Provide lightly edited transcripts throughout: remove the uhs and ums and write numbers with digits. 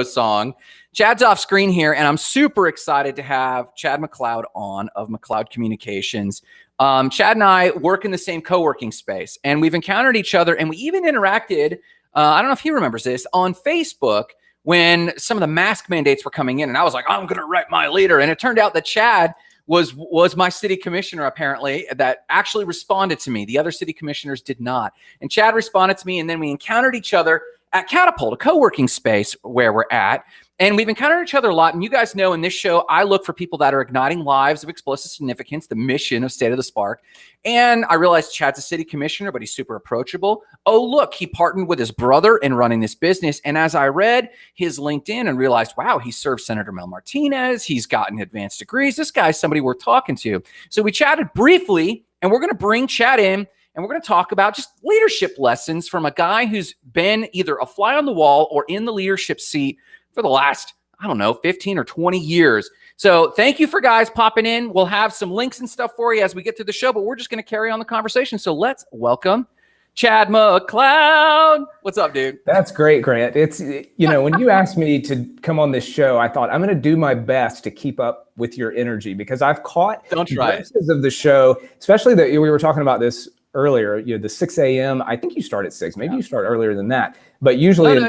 song. Chad's off screen here, and I'm super excited to have Chad Mccloud on of Mccloud Communications. Chad and I work in the same co-working space, and we've encountered each other, and we even interacted, I don't know if he remembers this, on Facebook when some of the mask mandates were coming in, and I was like, I'm going to write my leader, and it turned out that Chad was my city commissioner, apparently, that actually responded to me. The other city commissioners did not. And Chad responded to me, and then we encountered each other at Catapult, a co-working space where we're at. And we've encountered each other a lot. And you guys know in this show, I look for people that are igniting lives of explosive significance, the mission of State of the Spark. And I realized Chad's a city commissioner, but he's super approachable. Oh, look, he partnered with his brother in running this business. And as I read his LinkedIn and realized, wow, he served Senator Mel Martinez. He's gotten advanced degrees. This guy's somebody worth talking to. So we chatted briefly, and we're going to bring Chad in. And we're going to talk about just leadership lessons from a guy who's been either a fly on the wall or in the leadership seat for the last, 15 or 20 years. So thank you for guys popping in. We'll have some links and stuff for you as we get through the show, but we're just going to carry on the conversation. So let's welcome Chad Mccloud. What's up, dude? That's great, Grant. It's, when you asked me to come on this show, I thought I'm going to do my best to keep up with your energy because I've caught glimpses of the show, especially that we were talking about this earlier, the 6 a.m. I think you start at 6. Maybe you start earlier than that. But usually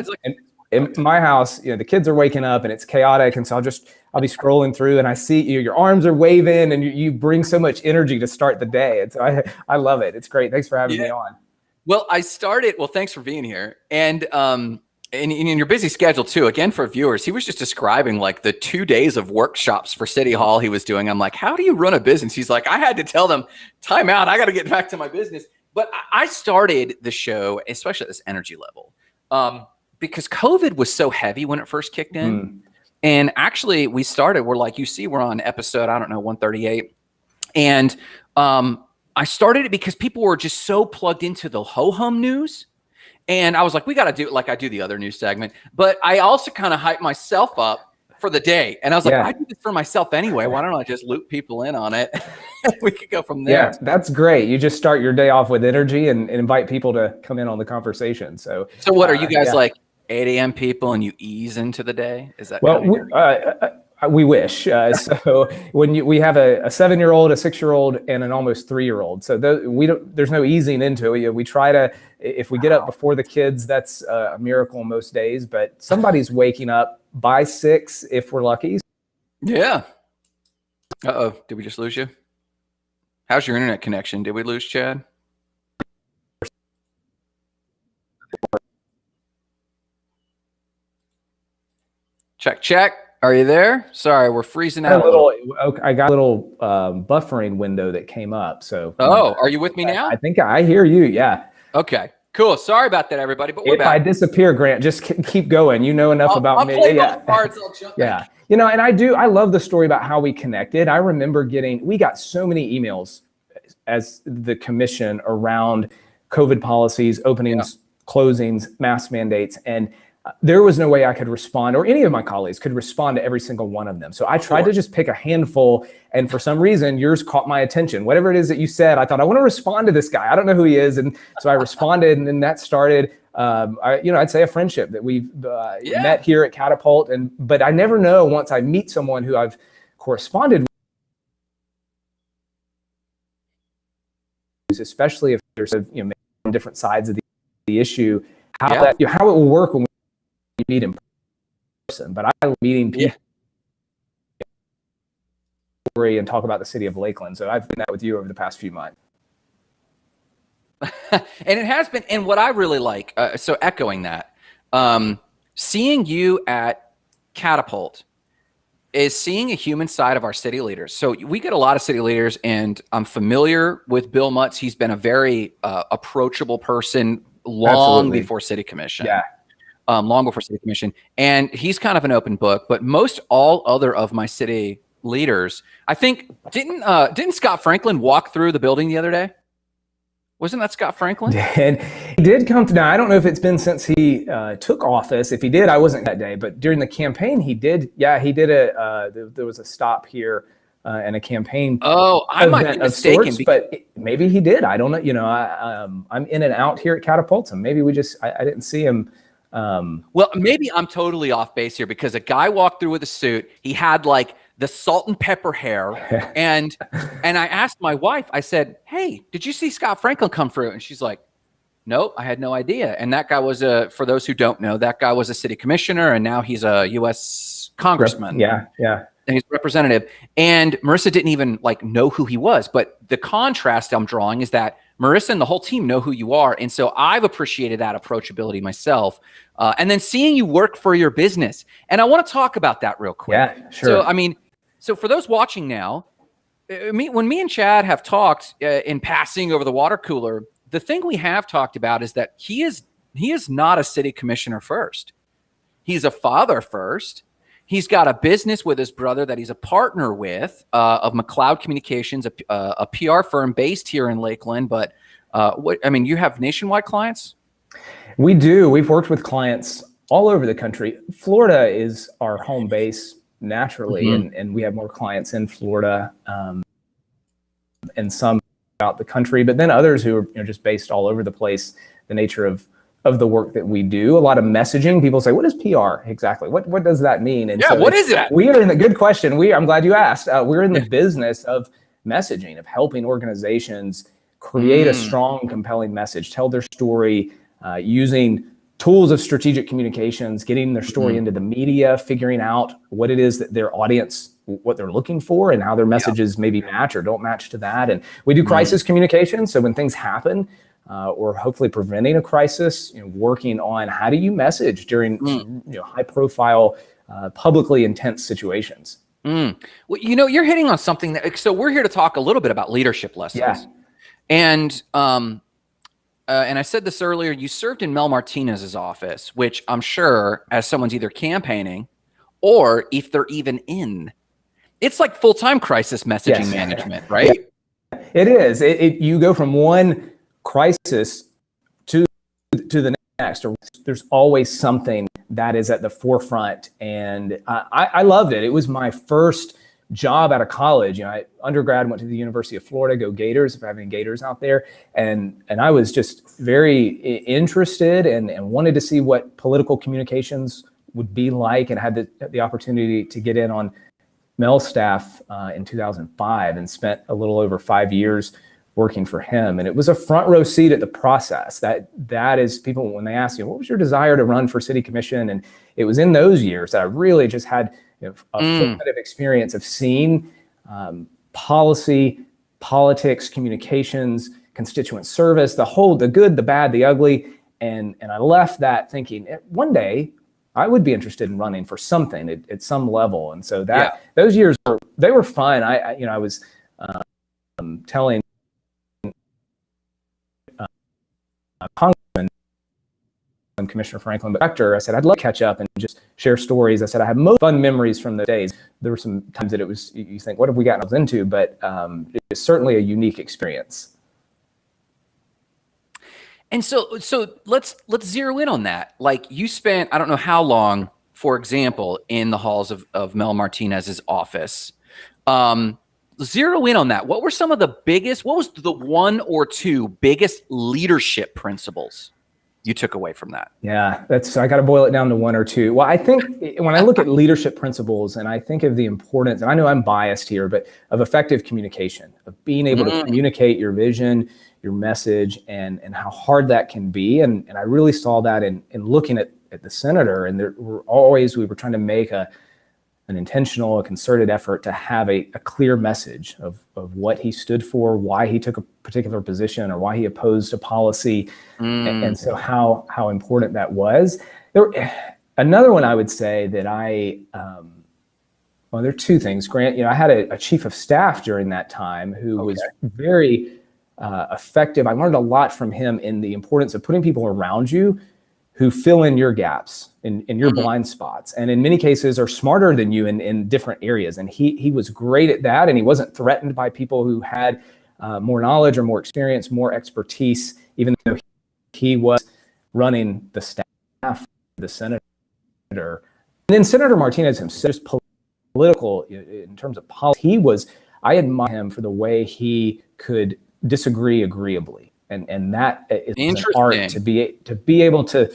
in my house, the kids are waking up and it's chaotic. And so I'll be scrolling through and I see your arms are waving and you bring so much energy to start the day. And so I love it. It's great. Thanks for having me on. Well, thanks for being here. And in your busy schedule too, again, for viewers, he was just describing like the 2 days of workshops for City Hall he was doing. I'm like, how do you run a business? He's like, I had to tell them, time out. I got to get back to my business. But I started the show, especially at this energy level, because COVID was so heavy when it first kicked in. And actually we're like, we're on episode, 138. And I started it because people were just so plugged into the ho-hum news. And I was like, we got to do it like I do the other news segment. But I also kind of hyped myself up for the day. And I was like, I do this for myself anyway. Why don't I just loop people in on it? We could go from there. Yeah, that's great. You just start your day off with energy and invite people to come in on the conversation. So what are you guys like 8 a.m. people and you ease into the day? Is that we wish. So when we have a 7-year-old, a 6-year-old, and an almost 3-year-old. So there's no easing into it. We try to, if we get up before the kids, that's a miracle most days. But somebody's waking up by 6 if we're lucky. Yeah. Uh-oh. Did we just lose you? How's your internet connection? Did we lose Chad? Check. Are you there? Sorry, we're freezing out. I got a little buffering window that came up. So. Oh, are you with me now? I think I hear you. Yeah. Okay. Cool. Sorry about that, everybody. But we're back. If I disappear, Grant, just keep going. You know enough about me. Play both parts. I'll jump yeah. And I love the story about how we connected. I remember we got so many emails as the commission around COVID policies, openings, closings, mask mandates, and there was no way I could respond, or any of my colleagues could respond to every single one of them. So I tried to just pick a handful, and for some reason, yours caught my attention. Whatever it is that you said, I thought, I want to respond to this guy. I don't know who he is. And so I responded, and then that started, I'd say a friendship that we've met here at Catapult. But I never know once I meet someone who I've corresponded with, especially if there's different sides of the issue, how it will work when we meet in person. But I love meeting people and talk about the city of Lakeland. So I've been that with you over the past few months. And it has been, and what I really like, so echoing that, seeing you at Catapult is seeing a human side of our city leaders. So we get a lot of city leaders, and I'm familiar with Bill Mutz. He's been a very approachable person long before City Commission. Yeah. Long before City Commission. And he's kind of an open book, but most all other of my city leaders, I think, didn't Scott Franklin walk through the building the other day? Wasn't that Scott Franklin? And he did come to, now I don't know if it's been since he took office. If he did, I wasn't that day, but during the campaign he did. Yeah, he did there was a stop here and a campaign. Oh, I might be mistaken. But maybe he did. I don't know. I'm in and out here at Catapult, so maybe I didn't see him Well, maybe I'm totally off base here because a guy walked through with a suit. He had like the salt and pepper hair. And I asked my wife, I said, hey, did you see Scott Franklin come through? And she's like, nope, I had no idea. And that guy was for those who don't know, that guy was a city commissioner and now he's a U.S. congressman. Yeah. And he's a representative. And Marissa didn't even like know who he was. But the contrast I'm drawing is that Marissa and the whole team know who you are. And so I've appreciated that approachability myself. And then seeing you work for your business. And I want to talk about that real quick. Yeah, sure. So for those watching now, when me and Chad have talked in passing over the water cooler, the thing we have talked about is that he is not a city commissioner first. He's a father first. He's got a business with his brother that he's a partner with of Mccloud Communications, a PR firm based here in Lakeland. But you have nationwide clients? We do. We've worked with clients all over the country. Florida is our home base naturally, and we have more clients in Florida and some out the country, but then others who are just based all over the place. The nature of the work that we do, a lot of messaging. People say, "What is PR exactly? What does that mean?" And what is that? We are in the good question. I'm glad you asked. We're in the business of messaging, of helping organizations create a strong, compelling message, tell their story, using tools of strategic communications, getting their story into the media, figuring out what it is that their audience, what they're looking for, and how their messages maybe match or don't match to that. And we do crisis communication. So when things happen, or hopefully preventing a crisis, working on how do you message during high profile, publicly intense situations. Well, you're hitting on something so we're here to talk a little bit about leadership lessons. Yeah. And I said this earlier, you served in Mel Martinez's office, which I'm sure as someone's either campaigning or if they're even in, it's like full-time crisis messaging management, right? Yeah. It is. You go from one crisis to the next, or there's always something that is at the forefront. And I loved it. It was my first job out of college. Undergrad, went to the University of Florida, go Gators, if I have any Gators out there. And I was just very interested and wanted to see what political communications would be like, and had the opportunity to get in on Mel's staff in 2005 and spent a little over 5 years working for him. And it was a front row seat at the process. That is, people, when they ask you, what was your desire to run for city commission? And it was in those years that I really just had a formative experience of seeing policy, politics, communications, constituent service, the good, the bad, the ugly. And I left that thinking one day I would be interested in running for something at some level. And so those years were fun. I was telling Congressman and Commissioner Franklin, but director, I said, I'd love to catch up and just share stories. I said, I have most fun memories from those days. There were some times that it was, you think, what have we gotten into? But it's certainly a unique experience. And so let's zero in on that. Like, you spent, I don't know how long, for example, in the halls of Mel Martinez's office. Zero in on that. What was the one or two biggest leadership principles you took away from that? Yeah, I got to boil it down to one or two. Well, I think when I look at leadership principles and I think of the importance, and I know I'm biased here, but of effective communication, of being able to communicate your vision, your message, and how hard that can be. And I really saw that in looking at the senator. And we were trying to make an intentional, a concerted effort to have a clear message of what he stood for, why he took a particular position, or why he opposed a policy, and so how important that was. Another one I would say that there are two things. Grant, I had a chief of staff during that time who was very effective. I learned a lot from him in the importance of putting people around you who fill in your gaps, in your blind spots, and in many cases are smarter than you in different areas. And he was great at that, and he wasn't threatened by people who had more knowledge or more experience, more expertise, even though he was running the staff for the senator. And then Senator Martinez himself, just political in terms of policy, I admire him for the way he could disagree agreeably. And that is an art to be able to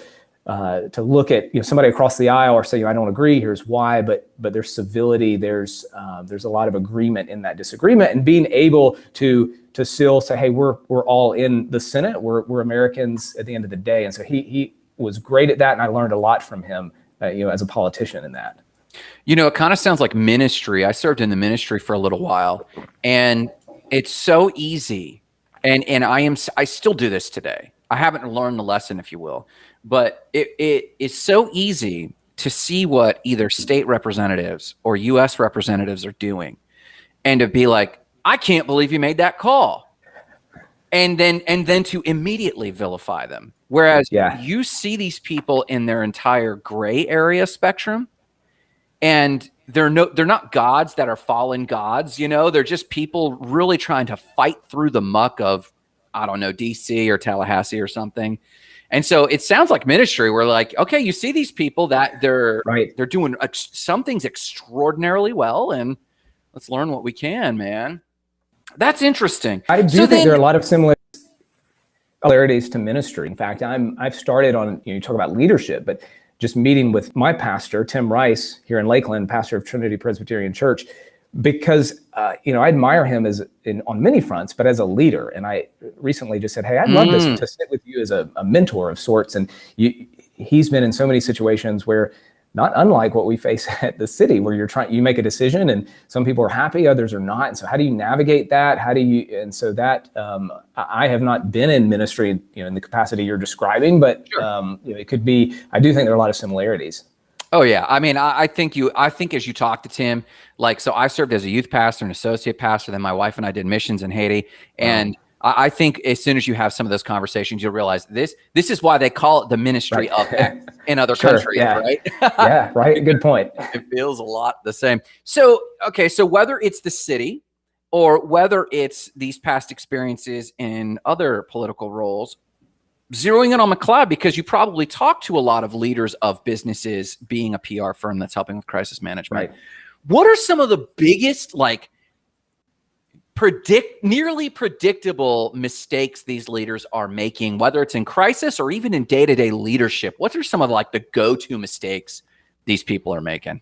to look at somebody across the aisle or say, I don't agree, here's why, but there's civility, there's a lot of agreement in that disagreement, and being able to still say, hey, we're all in the Senate, we're Americans at the end of the day. And so he was great at that, and I learned a lot from him, as a politician in that. It kind of sounds like ministry. I served in the ministry for a little while, and it's so easy. And I still do this today. I haven't learned the lesson, if you will, but it is so easy to see what either state representatives or U.S. representatives are doing, and to be like, I can't believe you made that call, and then to immediately vilify them. Whereas you see these people in their entire gray area spectrum, and they're not gods that are fallen gods. They're just people really trying to fight through the muck of, I don't know, DC or Tallahassee or something. And so it sounds like ministry. We're like, okay, you see these people that they're doing some things extraordinarily well, and let's learn what we can, man. That's interesting. I do think there are a lot of similarities to ministry. In fact, I've started on, you talk about leadership, but just meeting with my pastor, Tim Rice, here in Lakeland, pastor of Trinity Presbyterian Church, because I admire him on many fronts, but as a leader. And I recently just said, hey, I'd love to sit with you as a mentor of sorts. And he's been in so many situations where, not unlike what we face at the city, where you make a decision and some people are happy, others are not. And so how do you navigate that? And so that, I have not been in ministry, in the capacity you're describing, but it could be, I do think there are a lot of similarities. Oh yeah. I mean, I think as you talk to Tim, so I served as a youth pastor and associate pastor, then my wife and I did missions in Haiti. And I think as soon as you have some of those conversations, you'll realize this is why they call it the ministry of X in other countries, right? Yeah, right. Good point. It feels a lot the same. So, okay. So whether it's the city or whether it's these past experiences in other political roles, zeroing in on Mccloud, because you probably talk to a lot of leaders of businesses being a PR firm that's helping with crisis management. Right. What are some of the biggest, nearly predictable mistakes these leaders are making, whether it's in crisis or even in day-to-day leadership? What are some of the go-to mistakes these people are making?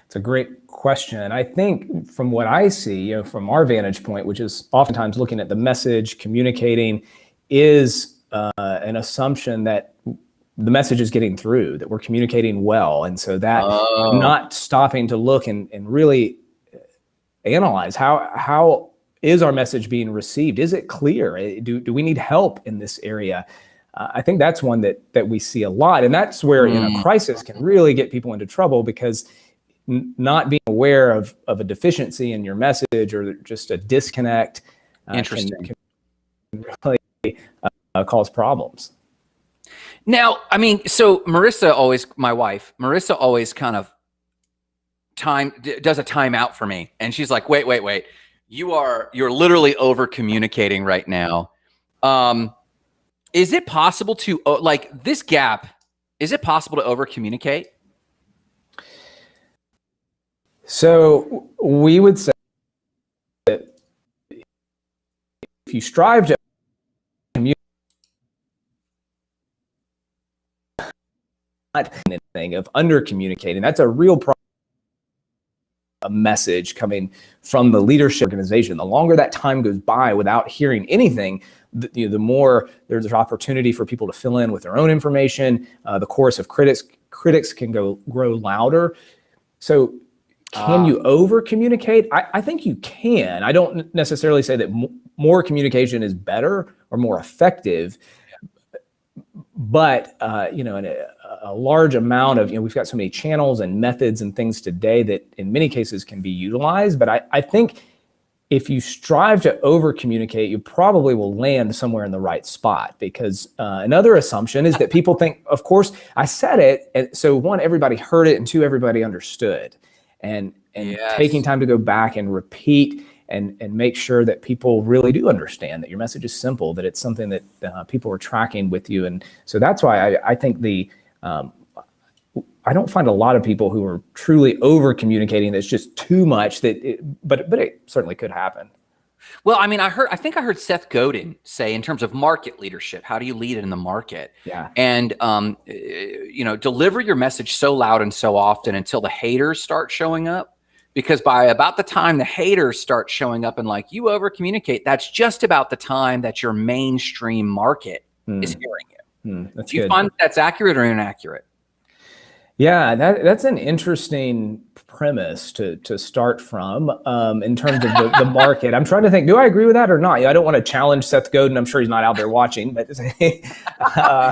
It's a great question. I think from what I see, from our vantage point, which is oftentimes looking at the message, communicating, is an assumption that the message is getting through, that we're communicating well. And so that not stopping to look and really analyze how is our message being received? Is it clear? Do we need help in this area? I think that's one that we see a lot. And that's where a crisis can really get people into trouble, because not being aware of a deficiency in your message or just a disconnect can really cause problems. Now, I mean, so my wife, Marissa always kind of does a timeout for me. And she's like, wait. You're literally over communicating right now. Is it possible to this gap? Is it possible to over communicate? So we would say that if you strive to communicate, not anything of under communicating, that's a real problem. A message coming from the leadership organization. The longer that time goes by without hearing anything, the more there's opportunity for people to fill in with their own information. The chorus of critics can grow louder. So can you over communicate? I think you can. I don't necessarily say that more communication is better or more effective, but in a large amount of, we've got so many channels and methods and things today that in many cases can be utilized. But I think if you strive to over communicate, you probably will land somewhere in the right spot, because another assumption is that people think, of course, I said it. And so one, everybody heard it, and two, everybody understood. And yes, taking time to go back and repeat and make sure that people really do understand that your message is simple, that it's something that people are tracking with you. And so that's why I think I don't find a lot of people who are truly over communicating that's just too much, but it certainly could happen. Well, I mean, I think I heard Seth Godin say, in terms of market leadership, how do you lead in the market? Yeah. And, deliver your message so loud and so often until the haters start showing up. Because by about the time the haters start showing up and like, you over communicate, that's just about the time that your mainstream market is hearing you. That's Do you good. find that's accurate or inaccurate? Yeah, that's an interesting premise to start from in terms of the market. I'm trying to think, do I agree with that or not? I don't want to challenge Seth Godin. I'm sure he's not out there watching, but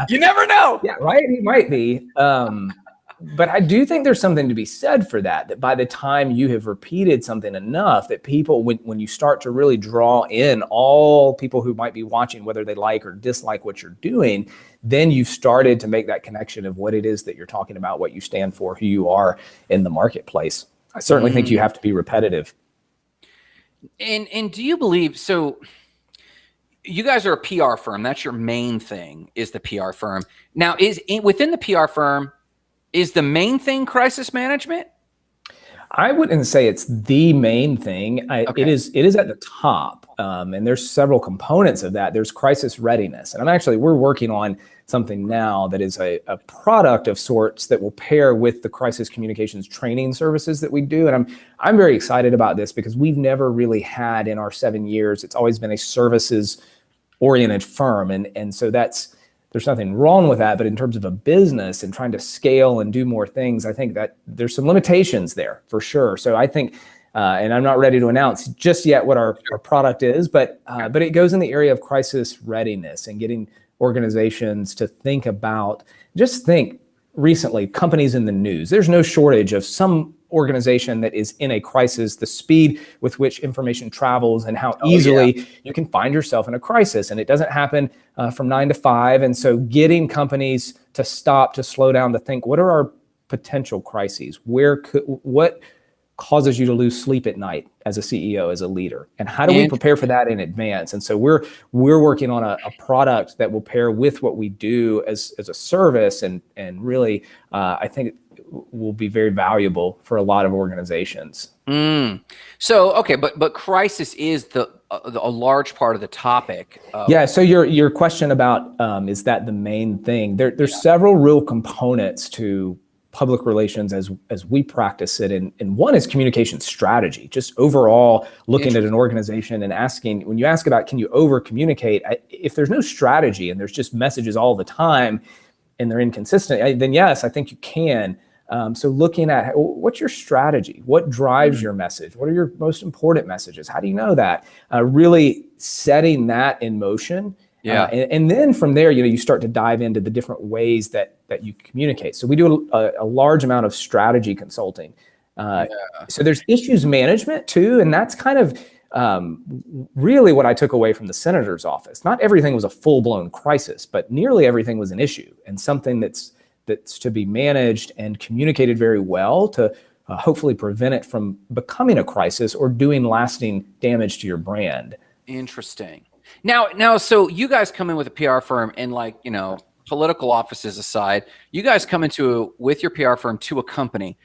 You never know. yeah, right. He might be. But I do think there's something to be said for that by the time you have repeated something enough that people, when you start to really draw in all people who might be watching, whether they like or dislike what you're doing, then you've started to make that connection of what it is that you're talking about, what you stand for, who you are in the marketplace. I certainly think you have to be repetitive. And do you believe, so you guys are a PR firm. That's your main thing, is the PR firm. Now, within the PR firm, is the main thing crisis management? I wouldn't say it's the main thing. Okay. It is at the top, and there's several components of that. There's crisis readiness, and we're working on something now that is a product of sorts that will pair with the crisis communications training services that we do. And I'm very excited about this because we've never really had in our 7 years. It's always been a services oriented firm, and so there's nothing wrong with that, but in terms of a business and trying to scale and do more things, I think that there's some limitations there for sure. So I think, and I'm not ready to announce just yet what our product is, but it goes in the area of crisis readiness and getting organizations to think about, recently, companies in the news. There's no shortage of some organization that is in a crisis, the speed with which information travels and how easily you can find yourself in a crisis. And it doesn't happen from 9 to 5. And so getting companies to stop, to slow down, to think, what are our potential crises? What causes you to lose sleep at night as a CEO, as a leader? And how do we prepare for that in advance? And so we're working on a product that will pair with what we do as a service, and really, I think will be very valuable for a lot of organizations. So, okay, but crisis is a large part of the topic. Yeah. So your question about is that the main thing? There's several real components to public relations as we practice it, and one is communication strategy. Just overall looking at an organization and asking, when you ask about can you over communicate, if there's no strategy and there's just messages all the time and they're inconsistent, then yes, I think you can. So looking at what's your strategy, what drives your message, what are your most important messages, how do you know that? Really setting that in motion. And then from there, you start to dive into the different ways that you communicate. So we do a large amount of strategy consulting. So there's issues management too, and that's kind of really what I took away from the senator's office. Not everything was a full-blown crisis, but nearly everything was an issue and something that's to be managed and communicated very well to hopefully prevent it from becoming a crisis or doing lasting damage to your brand. Interesting. Now, so you guys come in with a PR firm, and political offices aside, you guys come with your PR firm to a company.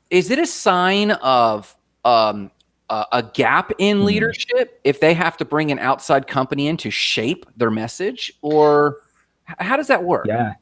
Is it a sign of a gap in leadership if they have to bring an outside company in to shape their message, or how does that work? Yeah,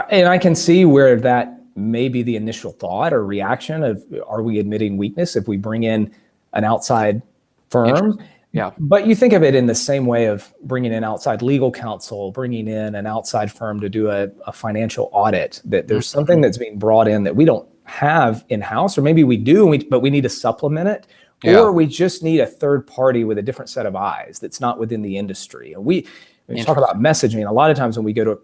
and I can see where that may be the initial thought or reaction of, are we admitting weakness if we bring in an outside firm? Yeah. But you think of it in the same way of bringing in outside legal counsel, bringing in an outside firm to do a financial audit, that there's something that's being brought in that we don't have in-house, or maybe we do, but we need to supplement it, or we just need a third party with a different set of eyes that's not within the industry. And when we talk about messaging, a lot of times when we go to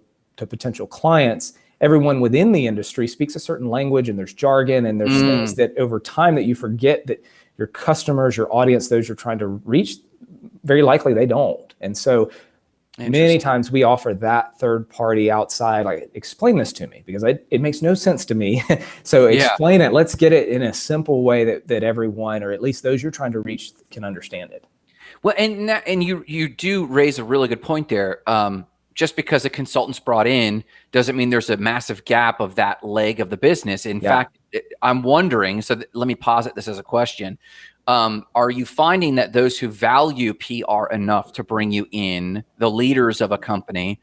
potential clients, everyone within the industry speaks a certain language, and there's jargon, and there's things that over time that you forget that your customers, your audience, those you're trying to reach, very likely they don't. And so many times we offer that third party outside, like, explain this to me, because it makes no sense to me. So explain it. Let's get it in a simple way that everyone, or at least those you're trying to reach, can understand it. Well, and you do raise a really good point there. Just because a consultant's brought in doesn't mean there's a massive gap of that leg of the business. In fact, I'm wondering, let me posit this as a question. Are you finding that those who value PR enough to bring you in, the leaders of a company,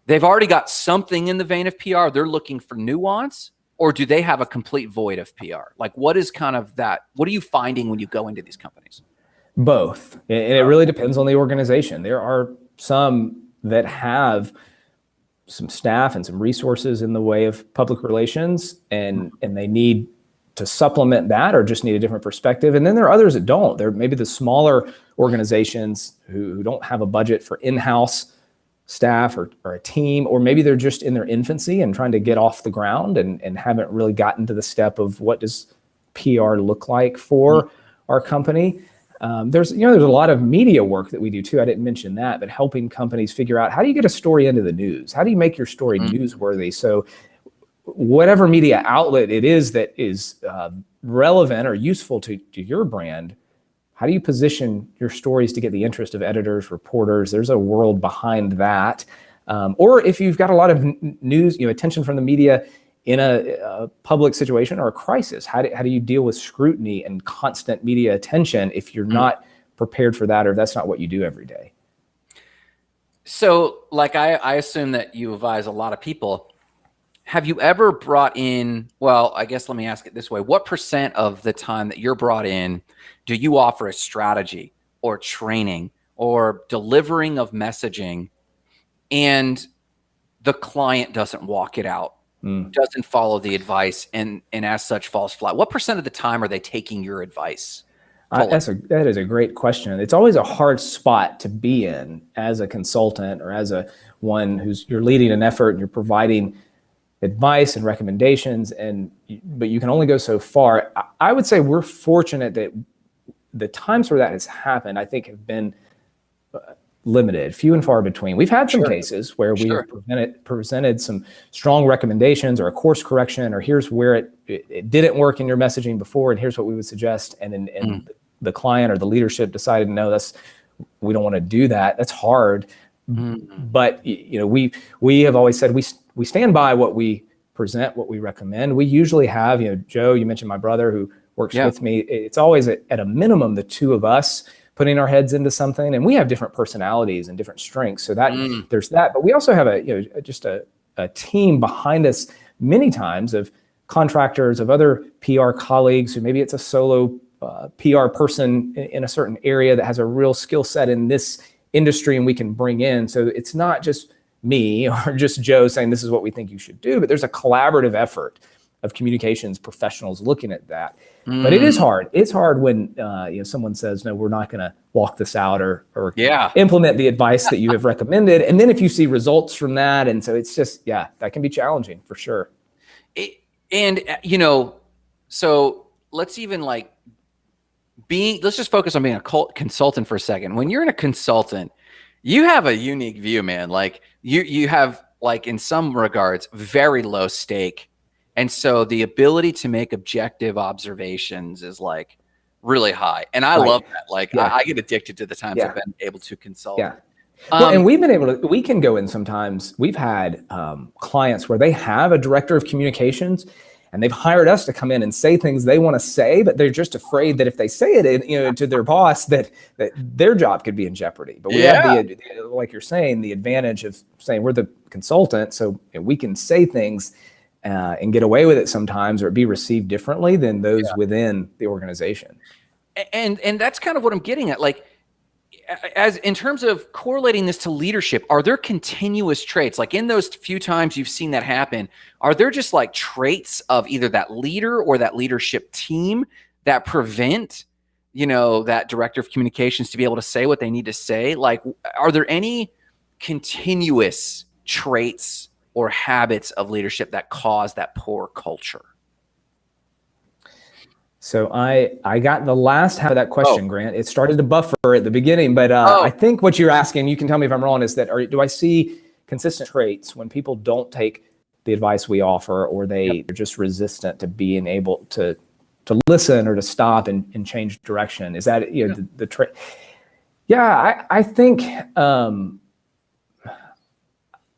they've already got something in the vein of PR, they're looking for nuance, or do they have a complete void of PR? Like, what is kind of that? What are you finding when you go into these companies? Both. And it really depends on the organization. There are some that have some staff and some resources in the way of public relations, and they need to supplement that or just need a different perspective. And then there are others that don't. There may be the smaller organizations who don't have a budget for in-house staff or a team, or maybe they're just in their infancy and trying to get off the ground and haven't really gotten to the step of what does PR look like for our company. There's a lot of media work that we do too. I didn't mention that, but helping companies figure out, how do you get a story into the news? How do you make your story newsworthy? So whatever media outlet it is that is relevant or useful to your brand, how do you position your stories to get the interest of editors, reporters? There's a world behind that. Or if you've got a lot of news, attention from the media in a public situation or a crisis, how do you deal with scrutiny and constant media attention if you're not prepared for that, or if that's not what you do every day? So, like, I assume that you advise a lot of people. Have you ever brought in, well, I guess let me ask it this way. What % of the time that you're brought in do you offer a strategy or training or delivering of messaging, and the client doesn't walk it out, doesn't follow the advice, and as such falls flat? What % of the time are they taking your advice? That is a great question. It's always a hard spot to be in as a consultant or as one you're leading an effort and you're providing advice and recommendations, but you can only go so far. I would say we're fortunate that the times where that has happened, I think, have been limited, few and far between. We've had some cases where we have presented some strong recommendations or a course correction, or here's where it didn't work in your messaging before, and here's what we would suggest. And the client or the leadership decided, no, we don't want to do that. That's hard. But we have always said we stand by what we present, what we recommend. We usually have, Joe, you mentioned my brother who works with me. It's always at a minimum the two of us putting our heads into something, and we have different personalities and different strengths. So that there's that, but we also have just a team behind us many times of contractors, of other PR colleagues who maybe it's a solo PR person in a certain area that has a real skill set in this industry and we can bring in. So it's not just me or just Joe saying this is what we think you should do, but there's a collaborative effort of communications professionals looking at that. But it is hard. It's hard when someone says, no, we're not going to walk this out or implement the advice that you have recommended. And then if you see results from that, and so it's just, that can be challenging for sure. So let's even let's just focus on being a consultant for a second. When you're in a consultant, you have a unique view, man. Like you have, in some regards, very low stake. And so the ability to make objective observations is really high. And I love that. I get addicted to the times I've been able to consult. And we've been we can go in sometimes. We've had clients where they have a director of communications and they've hired us to come in and say things they want to say, but they're just afraid that if they say it to their boss, that their job could be in jeopardy. But we have like you're saying, the advantage of saying we're the consultant, so we can say things and get away with it sometimes, or be received differently than those within the organization. And that's kind of what I'm getting at. As in terms of correlating this to leadership, are there continuous traits? In those few times you've seen that happen, are there just traits of either that leader or that leadership team that prevent, that director of communications to be able to say what they need to say? Are there any continuous traits or habits of leadership that cause that poor culture? So I got the last half of that question, Grant. It started to buffer at the beginning, but I think what you're asking, you can tell me if I'm wrong, is that do I see consistent traits when people don't take the advice we offer, or they're just resistant to being able to listen or to stop and change direction? Is that the trait? Yeah, I think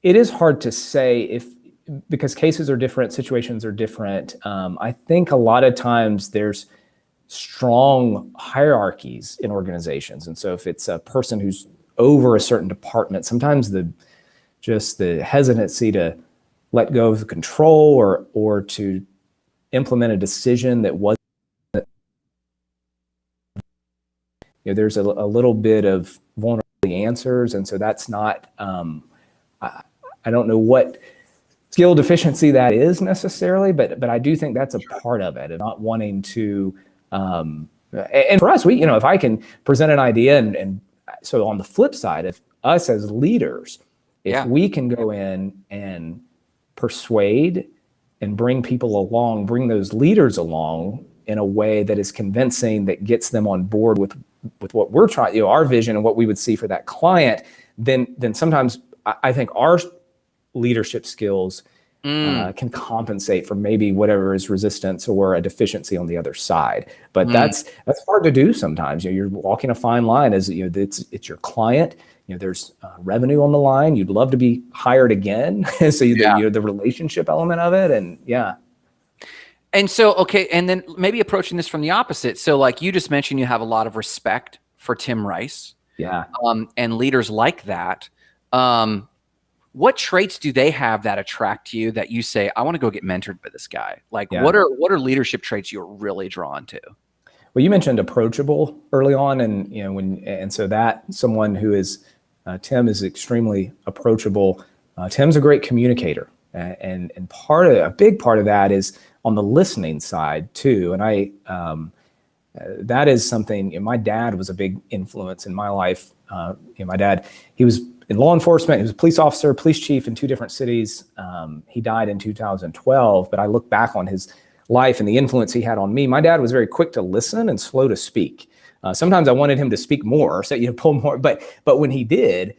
it is hard to say because cases are different, situations are different. I think a lot of times there's strong hierarchies in organizations. And so if it's a person who's over a certain department, sometimes the hesitancy to let go of the control or to implement a decision that wasn't, there's a little bit of vulnerability answers. And so that's not, I don't know what skill deficiency that is necessarily, but I do think that's a part of it, and not wanting to, and for us, if I can present an idea, and so on the flip side, if us as leaders, if we can go in and persuade and bring people along, bring those leaders along in a way that is convincing, that gets them on board with what we're trying, our vision and what we would see for that client, then sometimes I think our leadership skills can compensate for maybe whatever is resistance or a deficiency on the other side. But that's hard to do sometimes. You're walking a fine line as it's your client. There's revenue on the line. You'd love to be hired again. So the relationship element of it, and And so, okay, and then maybe approaching this from the opposite. So like you just mentioned, you have a lot of respect for Tim Rice. Yeah. And leaders like that. What traits do they have that attract you, that you say, I want to go get mentored by this guy? Like what are leadership traits you're really drawn to? Well, you mentioned approachable early on, and so that someone who is, Tim is extremely approachable. Tim's a great communicator, and a big part of that is on the listening side too. And that is something, my dad was a big influence in my life. My dad, he was in law enforcement. He was a police officer, police chief in 2 different cities. He died in 2012, but I look back on his life and the influence he had on me. My dad was very quick to listen and slow to speak. Sometimes I wanted him to speak more, so pull more, but when he did,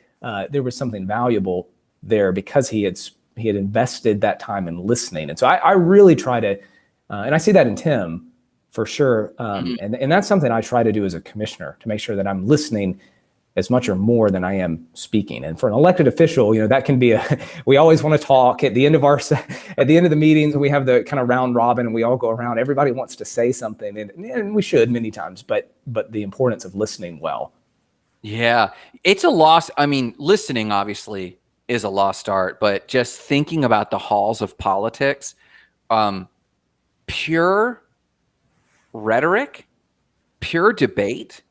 there was something valuable there because he had invested that time in listening. And so I really try to, and I see that in Tim for sure. And that's something I try to do as a commissioner, to make sure that I'm listening as much or more than I am speaking. And for an elected official, that can be we always want to talk at the end of the meetings, and we have the kind of round robin and we all go around, everybody wants to say something, and we should many times, but the importance of listening well. Yeah. It's a loss. I mean, listening obviously is a lost art, but just thinking about the halls of politics, pure rhetoric, pure debate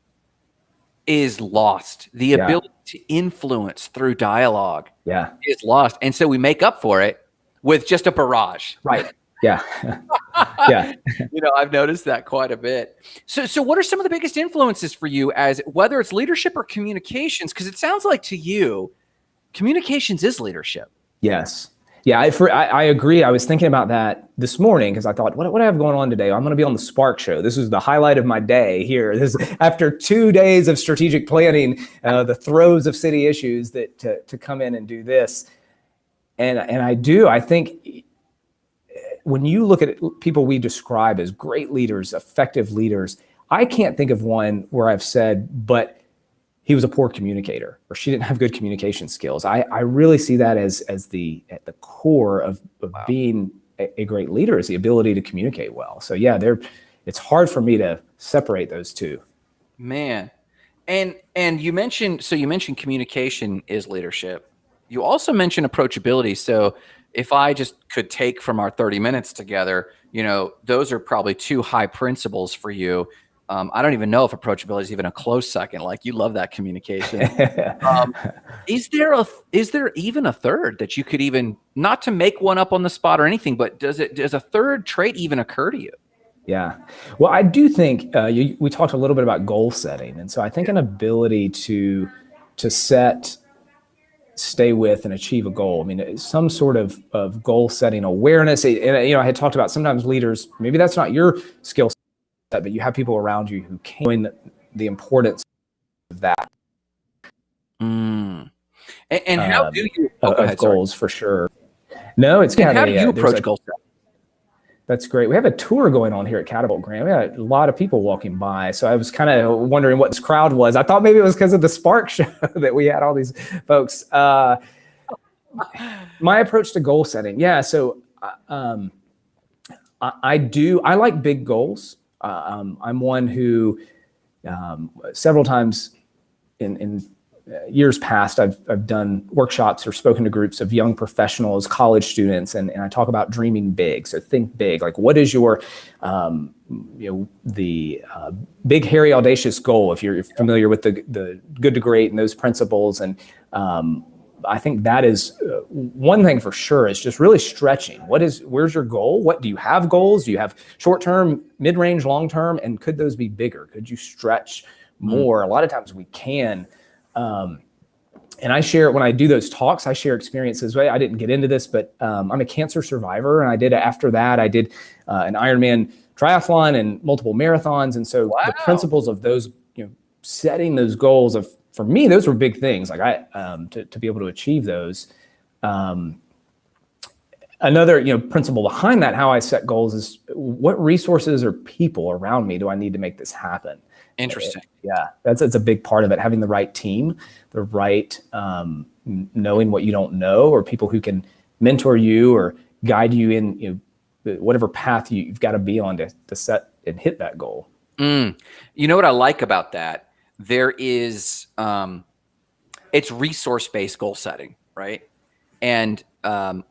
is lost. The ability to influence through dialogue is lost. And so we make up for it with just a barrage. Right. Yeah. I've noticed that quite a bit. So what are some of the biggest influences for you, as whether it's leadership or communications? Because it sounds like to you, communications is leadership. Yes. Yeah, I agree. I was thinking about that this morning because I thought, what do I have going on today? I'm going to be on the Spark Show. This was the highlight of my day here. This after 2 days of strategic planning, the throes of city issues, that to come in and do this, and I think when you look at people we describe as great leaders, effective leaders, I can't think of one where I've said, but he was a poor communicator, or she didn't have good communication skills. I really see that as at the core of being a great leader, is the ability to communicate well. So it's hard for me to separate those two. Man. And you mentioned communication is leadership. You also mentioned approachability. So if I just could take from our 30 minutes together, those are probably 2 high principles for you. I don't even know if approachability is even a close second. Like, you love that communication. Is there even a third that you could even, not to make one up on the spot or anything, but does a third trait even occur to you? Yeah. Well, I do think we talked a little bit about goal setting. And so I think an ability to set, stay with, and achieve a goal. I mean, some sort of goal setting awareness. And, I had talked about sometimes leaders, maybe that's not your skill set, but you have people around you who can the importance of that. And how do you of goals for sure? No, it's how do you approach goal setting? That's great. We have a tour going on here at Catapult Grant. We had a lot of people walking by, so I was kind of wondering what this crowd was. I thought maybe it was because of the Spark Show that we had all these folks. My approach to goal setting, so I like big goals. I'm one who several times in years past, I've done workshops or spoken to groups of young professionals, college students, and I talk about dreaming big. So think big. Like, what is your, the big, hairy, audacious goal? If you're familiar with the good to great and those principles, and I think that is one thing for sure. Is just really stretching. Where's your goal? What do you have goals? Do you have short term, mid range, long term, and could those be bigger? Could you stretch more? A lot of times we can. And I share, when I do those talks, I share experiences. I didn't get into this, but I'm a cancer survivor. And after that, I did an Ironman triathlon and multiple marathons. And so the principles of those, setting those goals for me, those were big things. Like to be able to achieve those. Another, principle behind that, how I set goals, is what resources or people around me do I need to make this happen? Interesting. Yeah, that's a big part of it. Having the right team, the right knowing what you don't know, or people who can mentor you or guide you in whatever path you've got to be on to set and hit that goal. You know what I like about that? There is it's resource-based goal setting, right? And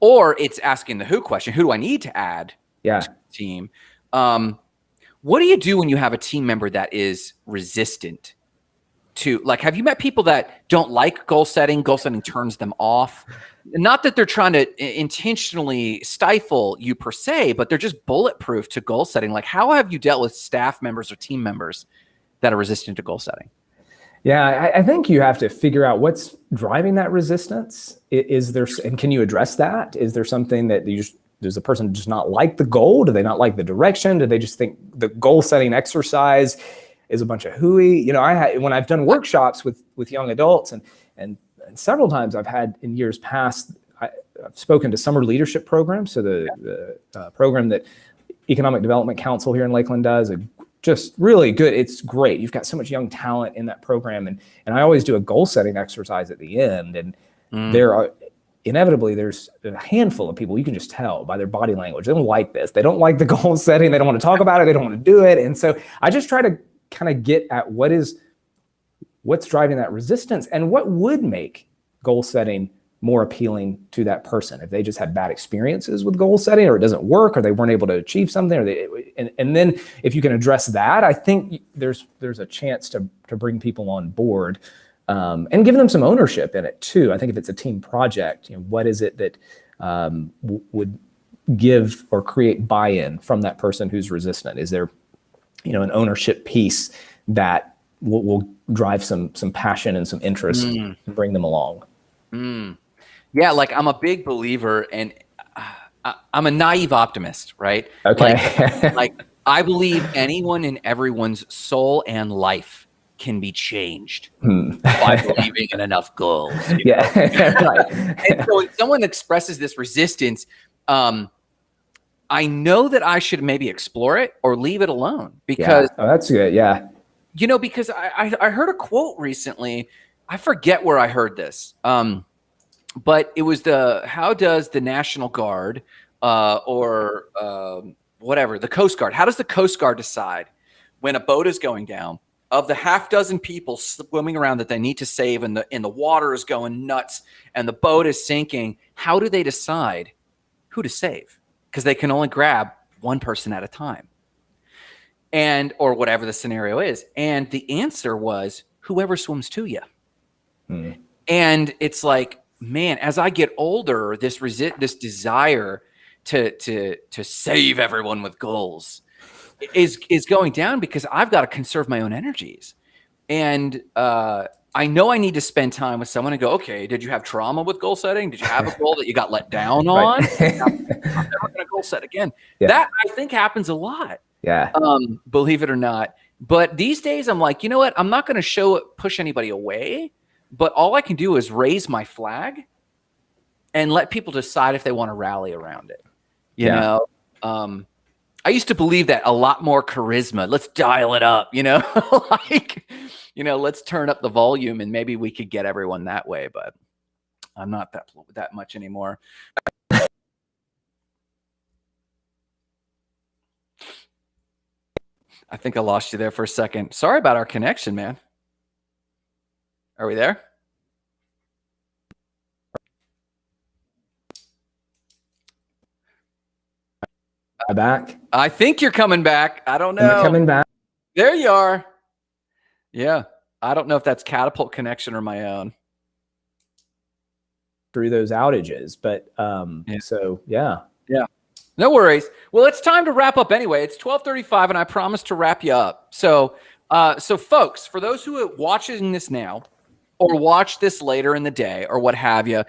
or it's asking the who question: who do I need to add to the team? What do you do when you have a team member that is resistant to, like, have you met people that don't like goal setting? Goal setting turns them off. Not that they're trying to intentionally stifle you per se, but they're just bulletproof to goal setting. Like, how have you dealt with staff members or team members that are resistant to goal setting? Yeah, I think you have to figure out what's driving that resistance. And can you address that? Is there something that does the person just not like the goal? Do they not like the direction? Do they just think the goal setting exercise is a bunch of hooey? When I've done workshops with young adults and several times I've had in years past, I've spoken to summer leadership programs. So the program that Economic Development Council here in Lakeland does, just really good. It's great. You've got so much young talent in that program. And I always do a goal setting exercise at the end. And inevitably there's a handful of people, you can just tell by their body language, they don't like this. They don't like the goal setting. They don't want to talk about it. They don't want to do it. And so I just try to kind of get at what's driving that resistance and what would make goal setting more appealing to that person. If they just had bad experiences with goal setting, or it doesn't work, or they weren't able to achieve something, and then if you can address that, I think there's a chance to bring people on board. And give them some ownership in it too. I think if it's a team project, what is it that would give or create buy-in from that person who's resistant? Is there, an ownership piece that will drive some passion and some interest and bring them along? Yeah, like, I'm a big believer, and I'm a naive optimist, right? Okay. Like I believe anyone and everyone's soul and life can be changed by believing in enough goals. Yeah, right. And so when someone expresses this resistance, I know that I should maybe explore it or leave it alone, because that's good. Yeah. Because I heard a quote recently. I forget where I heard this. But it was how does the National Guard or whatever, the Coast Guard, how does the Coast Guard decide when a boat is going down? Of the half dozen people swimming around that they need to save, and the water is going nuts and the boat is sinking, how do they decide who to save? Because they can only grab one person at a time, or whatever the scenario is. And the answer was whoever swims to you. And it's like, man, as I get older, this desire to save everyone with goals is going down, because I've got to conserve my own energies. And I know I need to spend time with someone and go, okay, did you have trauma with goal setting? Did you have a goal that you got let down on? I'm never going to goal set again. Yeah. That, I think, happens a lot. Yeah. Believe it or not. But these days I'm like, you know what? I'm not going to push anybody away, but all I can do is raise my flag and let people decide if they want to rally around it. You know, I used to believe that a lot more charisma. Let's dial it up, like, let's turn up the volume and maybe we could get everyone that way. But I'm not that much anymore. I think I lost you there for a second. Sorry about our connection, man. Are we there? Back. I think you're coming back. I don't know. Am I coming back? There you are. Yeah. I don't know if that's Catapult connection or my own. Through those outages, but so yeah. No worries. Well, it's time to wrap up anyway. It's 12:35, and I promised to wrap you up. So, folks, for those who are watching this now or watch this later in the day or what have you,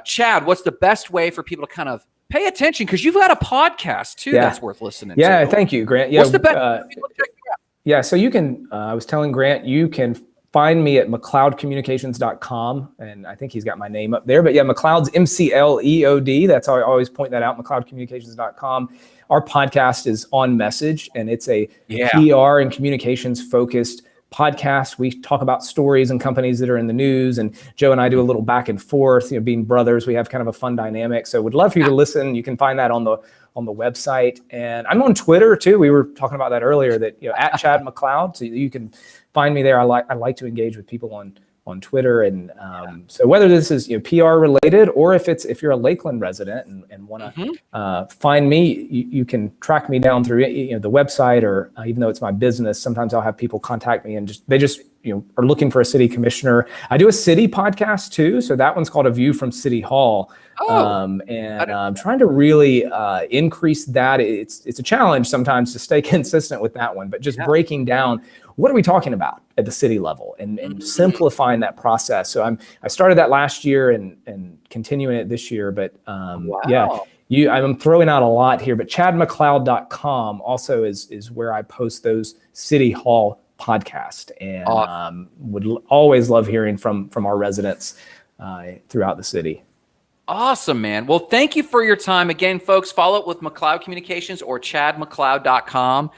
Chad, what's the best way for people to kind of pay attention? Because you've got a podcast too that's worth listening to. Yeah, thank you, Grant. Yeah, what's the best way for people to check you out? Yeah, so you can, I was telling Grant, you can find me at mccloudcommunications.com, and I think he's got my name up there. But yeah, McCloud's MCLEOD. That's how I always point that out, mccloudcommunications.com. Our podcast is On Message, and it's a PR and communications focused podcast. We talk about stories and companies that are in the news, and Joe and I do a little back and forth. You know, being brothers, we have kind of a fun dynamic. So would love for you to listen. You can find that on the website, and I'm on Twitter too. We were talking about that earlier. That at Chad Mccloud, so you can find me there. I like to engage with people on Twitter, and so whether this is PR related or if you're a Lakeland resident and want to find me, you can track me down through the website, or even though it's my business, sometimes I'll have people contact me and they just are looking for a city commissioner. I do a city podcast too, so that one's called A View from City Hall. And I'm trying to really increase that. It's a challenge sometimes to stay consistent with that one, but just breaking down what are we talking about at the city level and simplifying that process. So I started that last year and continuing it this year, but I'm throwing out a lot here, but chadmccloud.com also is where I post those City Hall podcasts, and would always love hearing from our residents throughout the city. Awesome, man. Well, thank you for your time. Again, folks, follow up with McCloud Communications or chadmccloud.com.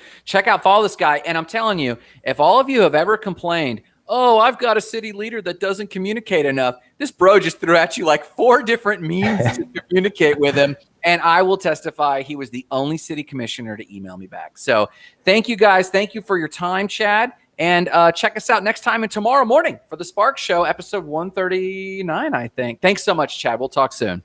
Follow this guy. And I'm telling you, if all of you have ever complained, oh, I've got a city leader that doesn't communicate enough, this bro just threw at you like 4 different means to communicate with him. And I will testify he was the only city commissioner to email me back. So thank you, guys. Thank you for your time, Chad. And check us out next time and tomorrow morning for the Spark Show, episode 139, I think. Thanks so much, Chad. We'll talk soon.